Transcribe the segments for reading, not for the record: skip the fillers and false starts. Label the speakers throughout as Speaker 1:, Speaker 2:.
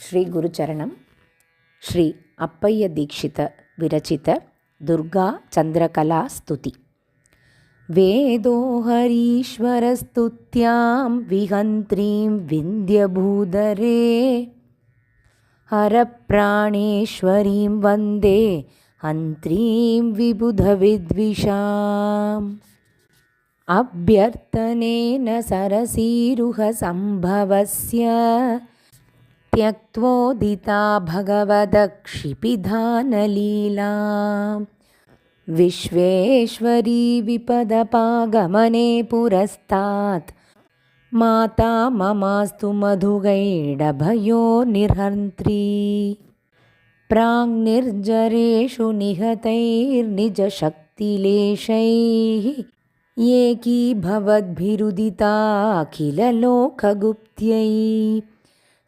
Speaker 1: ಶ್ರೀ ಗುರುಚರಣಂ ಶ್ರೀ ಅಪ್ಪಯ್ಯ ದೀಕ್ಷಿತ ವಿರಚಿತ ದುರ್ಗಾ ಚಂದ್ರಕಲಾ ಸ್ತುತಿ. ವೇದೋ ಹರೀಶ್ವರಸ್ತುತ್ಯಾಂ ವಿಹಂತ್ರೀಂ ವಿಂಧ್ಯಭೂಧರೇ ಹರಪ್ರಾಣೇಶ್ವರೀಂ ವಂದೇ ಹಂತ್ರೀಂ ವಿಬುಧವಿದ್ವಿಷಾಂ. ಅಭ್ಯರ್ಥನೇನ ಸರಸೀರುಹ ಸಂಭವಸ್ಯ ತ್ಯಕ್ತೋದಿತಾ ಭಗವದಕ್ಷಿಪಿಧಾನಲೀಲಾ. ವಿಶ್ವೇಶ್ವರೀ ವಿಪದಪಾಗಮನೆ ಪುರಸ್ತಾತ್ ಮಾತಾ ಮಮಾಸ್ತು ಮಧುಗೈಡಭಯೋ ನಿರ್ಹಂತ್ರೀ. ಪ್ರಾಂಗ್ನಿರ್ಜರೇಷು ನಿಹತೈರ್ನಿಜಶಕ್ತಿಲೇಶೈಃ ಏಕೀಭವದ್ಭಿರುದಿತಾಖಿಲಲೋಕಗುಪ್ತ್ಯೈಃ.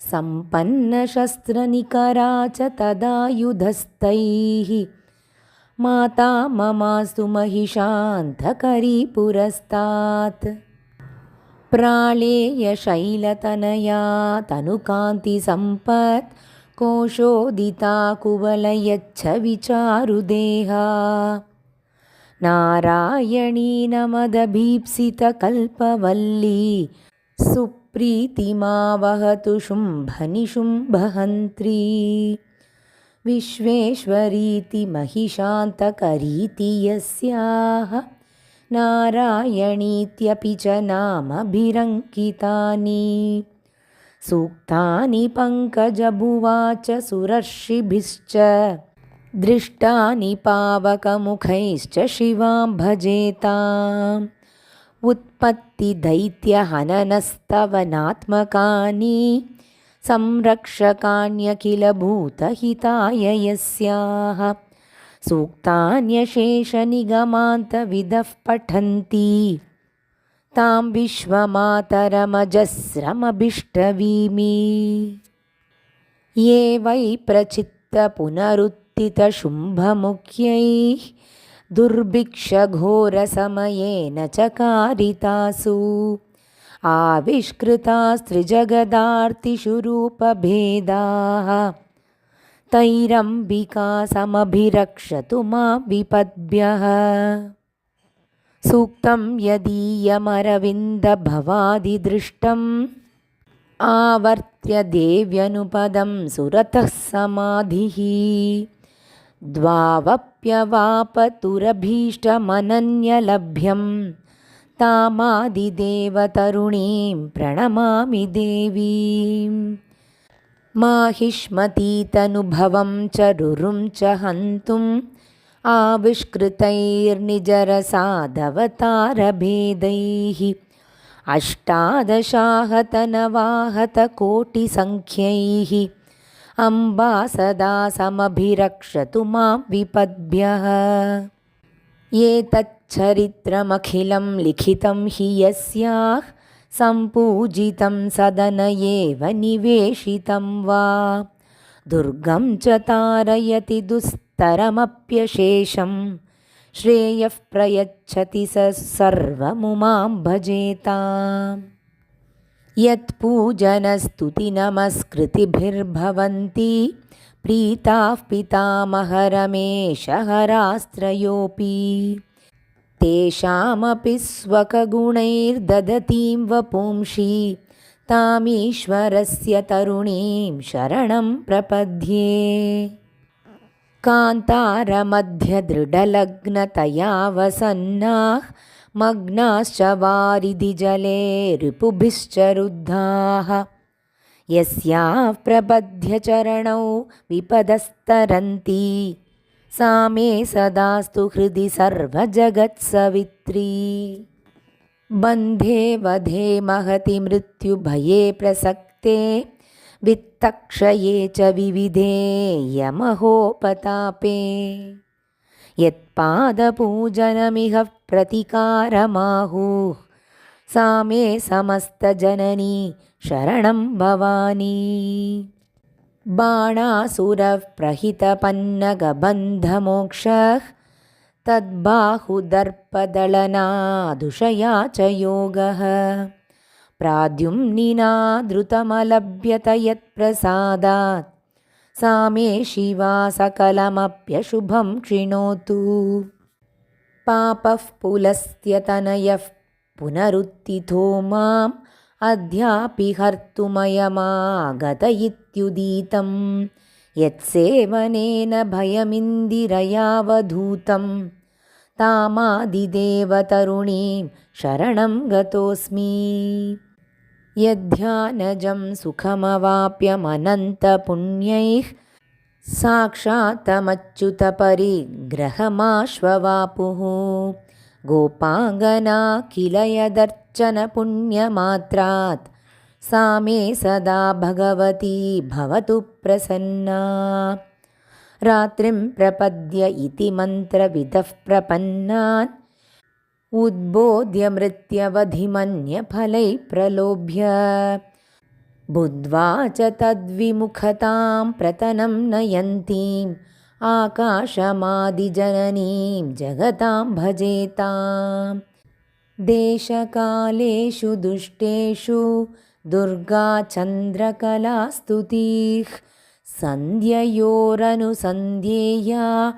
Speaker 1: ಸಂಪನ್ನಶಸ್ತ್ರನಿಕರಾ ಚ ತದಾಯುಧಸ್ತೈಃ ಮಾತಾ ಮಮಾಸ್ತು ಮಹಿಷಾಂತಕರೀ ಪುರಸ್ತಾತ್. ಪ್ರಾಳೇಯಶೈಲತನಯಾ ತನುಕಾಂತಿಸಂಪತ್ ಕೋಶೋದಿತಾ ಕುವಲಯಚ್ಛವಿ ಚಾರುದೇಹಾ. ನಾರಾಯಣೀ ನಮದಭೀಪ್ಸಿತಕಲ್ಪವಲ್ಲೀ ಸುಪ್ರೀತಿಮಾವಹತು ಶುಂಭನಿಶುಂಭಹಂತ್ರೀ. ವಿಶ್ವೇಶ್ವರೀತಿ ಮಹಿಷಾಂತಕರೀತಿ ಯಸ್ಯಾಃ ನಾರಾಯಣೀತ್ಯಪಿ ಚ ನಾಮಭಿರಂಕಿತಾನಿ. ಸೂಕ್ತಾನಿ ಪಂಕಜಭುವಾಚ ಸುರರ್ಷಿಭಿಶ್ಚ ದೃಷ್ಟಾನಿ ಪಾವಕಮುಖೈಶ್ಚ ಶಿವಾಂ ಭಜೇತಾಂ. ಉತ್ಪತ್ತಿದೈತ್ಯಹನನಸ್ತವನಾತ್ಮಕಾನಿ ಸಂರಕ್ಷಕಾಣ್ಯಖಿಲಭೂತಹಿತಾಯ ಯಸ್ಯಾಃ. ಸೂಕ್ತಾನ್ಯಶೇಷನಿಗಮಾन्तವಿದಃ ಪಠನ್ತಿ ತಾಂ ವಿಶ್ವಮಾತರಮಜಸ್ರಮಭಿಷ್ಟವೀಮಿ. ಯೇ ವೈ ಪ್ರಚಿತ್ತಪುನರುತ್ಥಿತಶುಂಭಮುಖ್ಯೈಃ ದುರ್ಭಿಕ್ಷಘೋರಸಮಯೇನ ಚಕಾರಿತಾಸು. ಆವಿಷ್ಕೃತಾಸ್ತ್ರಿಜಗದಾರ್ತಿಷು ರೂಪಭೇದಾಃ ತೈರಂಬಿಕಾ ಸಮಭಿರಕ್ಷತು ಮಾಂ ವಿಪದ್ಭ್ಯಃ. ಸೂಕ್ತಂ ಯದೀಯಮರವಿಂದಭವಾದಿದೃಷ್ಟಂ ಆವರ್ತ್ಯ ದೇವ್ಯನುಪದಂ ಸುರತಃ ಸಮಾಧಿಃ. ದ್ವಾವಪ್ಯವಾಪತುರಭೀಷ್ಟಮನನ್ಯಲಭ್ಯಂ ತಾಮಾದಿದೇವತರುಣೀಂ ಪ್ರಣಮಾಮಿ ದೇವೀಂ. ಮಾಹಿಷ್ಮತೀತನುಭವಂ ಚ ರುರುಂ ಚ ಹಂತುಂ ಆವಿಷ್ಕೃತೈರ್ನಿಜರಸಾದವತಾರಭೇದೈಃ. ಅಷ್ಟಾದಶಾಹತನವಾಹತಕೋಟಿಸಂಖ್ಯೈಃ ಅಂಬಾ ಸದಾ ಸಮಭಿರಕ್ಷತು ಮಾಂ ವಿಪದ್ಭ್ಯಃ. ಏತಚ್ಚರಿತ್ರಮಖಿಲಂ ಲಿಖಿತಂ ಹಿ ಯಸ್ಯಾಃ ಸಂಪೂಜಿತಂ ಸದನಯೇವ ನಿವೇಶಿತಂ ವಾ. ದುರ್ಗಂ ಚ ತಾರಯತಿ ದುಸ್ತರಮಪ್ಯಶೇಷಂ ಶ್ರೇಯಃ ಪ್ರಯಚ್ಛತಿ ಸ ಸರ್ವಮುಮಾಂ ಭಜೇತಾಂ. ಯತ್ಪೂಜನಸ್ತುತಿನಮಸ್ಕೃತಿಭಿರ್ಭವಂತಿ ಪ್ರೀತಾಃ ಪಿತಾಮಹರಮೇಶಹರಾಸ್ತ್ರಯೋಪಿ. ತೇಷಾಮಪಿ ಸ್ವಕಗುಣೈರ್ದದತೀಂ ವಪುಂಷಿ ತಾಮೀಶ್ವರಸ್ಯ ತರುಣೀಂ ಶರಣಂ ಪ್ರಪದ್ಯೆ. ಕಾಂತಾರಮಧ್ಯದೃಢಲಗ್ನತಯಾ ವಸನ್ನಾಃ ಮಗ್ನಾಶ್ಚ ವಾರಿಧಿಜಲೆ ರಿಪುಭಿಶ್ಚ ರುದ್ಧಾಃ. ಯಸ್ಯಾಃ ಪ್ರಬಧ್ಯ ಚರಣೌ ವಿಪದಸ್ತರಂತಿ ಸಾ ಮೇ ಸದಾಸ್ತು ಹೃದಿ ಸರ್ವಜಗತ್ಸವಿತ್ರೀ. ಬಂಧೇ ವಧೇ ಮಹತಿ ಮೃತ್ಯುಭಯೇ ಪ್ರಸಕ್ತೆ ವಿತ್ತಕ್ಷಯೇ ಚ ವಿವಿಧೇ ಯಮಹೋಪತಾಪೇ. ಯತ್ಪಾದಪೂಜನಮಿಹ ಪ್ರತಿಕಾರಮಾಹುಃ ಸಾ ಮೇ ಸಮಸ್ತಜನನೀ ಶರಣಂ ಭವಾನಿ. ಬಾಣಾಸುರಃ ಪ್ರಹಿತಪನ್ನಗಬಂಧಮೋಕ್ಷಃ ತದ್ಬಾಹುದರ್ಪದಳನಾದುಷಯಾ ಚ ಯೋಗಃ. प्राद्युम्निना द्रुतमलभ्यत यत्प्रसादात् सा मे शिवा सकलमप्यशुभं क्षिणोतु। पापः पुलस्त्यतनयः पुनरुत्थितो माम् अद्यापि हर्तुमयमागत इत्युदीतं यत्सेवनेन भयमिन्दिरयावधूतं तामादिदेवतरुणीं शरणं गतोऽस्मि। यद्ध्यानजं सुखमवाप्यमनन्तपुण्यैः साक्षात्तमच्युतपरिग्रहमाश्ववापुः गोपाङ्गना किल यदर्चनपुण्यमात्रात् सा मे सदा भगवती भवतु प्रसन्ना। रात्रिं प्रपद्य इति मन्त्रविदः प्रपन्नान् उद्बोध्य मृत्यवधिमन्यफलैः प्रलोभ्य बुद्ध्वा च तद्विमुखतां प्रतनं नयन्तीम् आकाशमादिजननीं जगतां भजेताम्। देशकालेषु दुष्टेषु दुर्गा चन्द्रकलास्तुतिः सन्ध्ययोरनुसन्ध्येया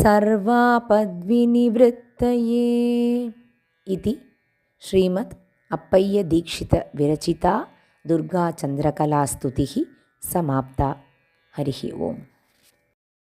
Speaker 1: सर्वापद्विनिवृत्तये इति श्रीमद् अप्पय्य दीक्षित विरचिता दुर्गा चन्द्रकलास्तुतिः समाप्ता। हरिः ओम्।